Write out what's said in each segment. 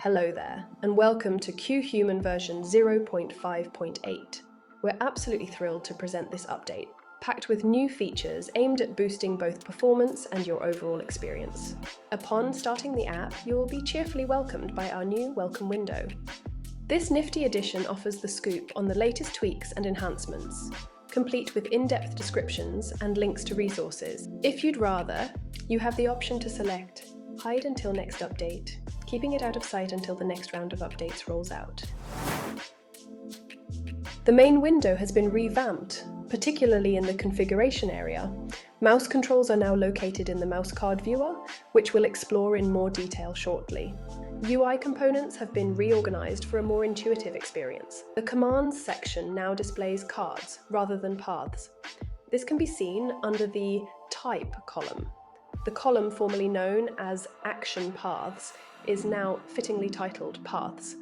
Hello there, and welcome to QHuman version 0.5.8. We're absolutely thrilled to present this update, packed with new features aimed at boosting both performance and your overall experience. Upon starting the app, you will be cheerfully welcomed by our new welcome window. This nifty addition offers the scoop on the latest tweaks and enhancements, complete with in-depth descriptions and links to resources. If you'd rather, you have the option to select Hide until next update, keeping it out of sight until the next round of updates rolls out. The main window has been revamped, particularly in the configuration area. Mouse controls are now located in the mouse card viewer, which we'll explore in more detail shortly. UI components have been reorganized for a more intuitive experience. The commands section now displays cards rather than paths. This can be seen under the Type column. The column formerly known as Action Paths is now fittingly titled Paths.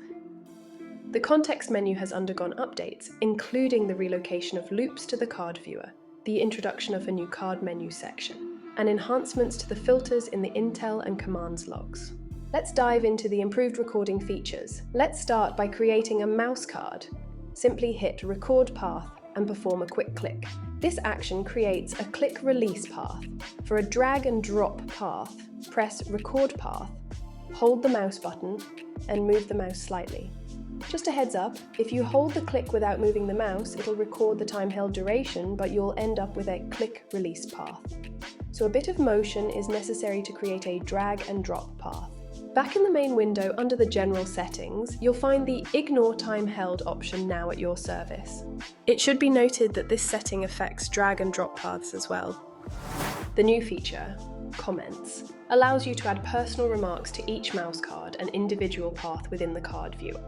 The context menu has undergone updates, including the relocation of loops to the card viewer, the introduction of a new card menu section, and enhancements to the filters in the Intel and Commands logs. Let's dive into the improved recording features. Let's start by creating a mouse card. Simply hit Record Path and perform a quick click. This action creates a click release path. For a drag and drop path, press Record Path, hold the mouse button, and move the mouse slightly. Just a heads up, if you hold the click without moving the mouse, it'll record the time held duration, but you'll end up with a click release path. So a bit of motion is necessary to create a drag and drop path. Back in the main window under the General Settings, you'll find the Ignore Time Held option now at your service. It should be noted that this setting affects drag and drop paths as well. The new feature, Comments, allows you to add personal remarks to each mouse card and individual path within the card viewer.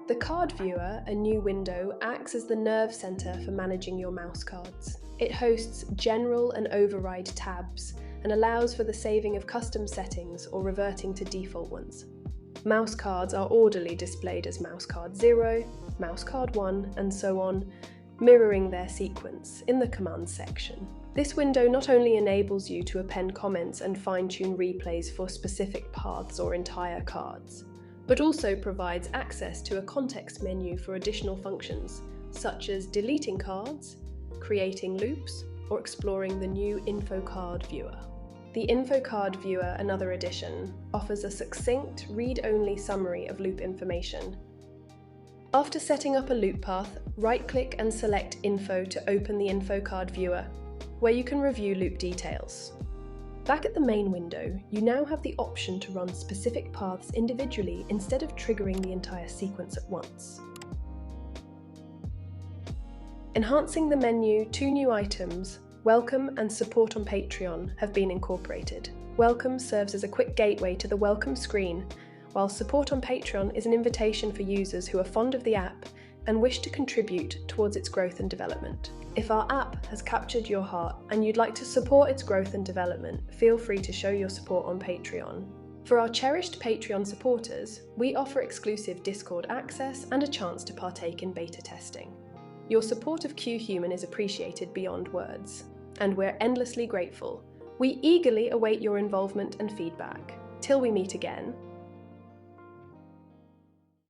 The card viewer, a new window, acts as the nerve center for managing your mouse cards. It hosts General and Override tabs and allows for the saving of custom settings or reverting to default ones. Mouse cards are orderly displayed as mouse card 0, mouse card 1, and so on, mirroring their sequence in the Commands section. This window not only enables you to append comments and fine-tune replays for specific paths or entire cards, but also provides access to a context menu for additional functions, such as deleting cards, creating loops, or exploring the new Info Card Viewer. The Info Card Viewer, another addition, offers a succinct, read-only summary of loop information. After setting up a loop path, right-click and select Info to open the Info Card Viewer, where you can review loop details. Back at the main window, you now have the option to run specific paths individually instead of triggering the entire sequence at once. Enhancing the menu, two new items, Welcome and Support on Patreon, have been incorporated. Welcome serves as a quick gateway to the welcome screen, while Support on Patreon is an invitation for users who are fond of the app and wish to contribute towards its growth and development. If our app has captured your heart and you'd like to support its growth and development, feel free to show your support on Patreon. For our cherished Patreon supporters, we offer exclusive Discord access and a chance to partake in beta testing. Your support of QHuman is appreciated beyond words, and we're endlessly grateful. We eagerly await your involvement and feedback. Till we meet again,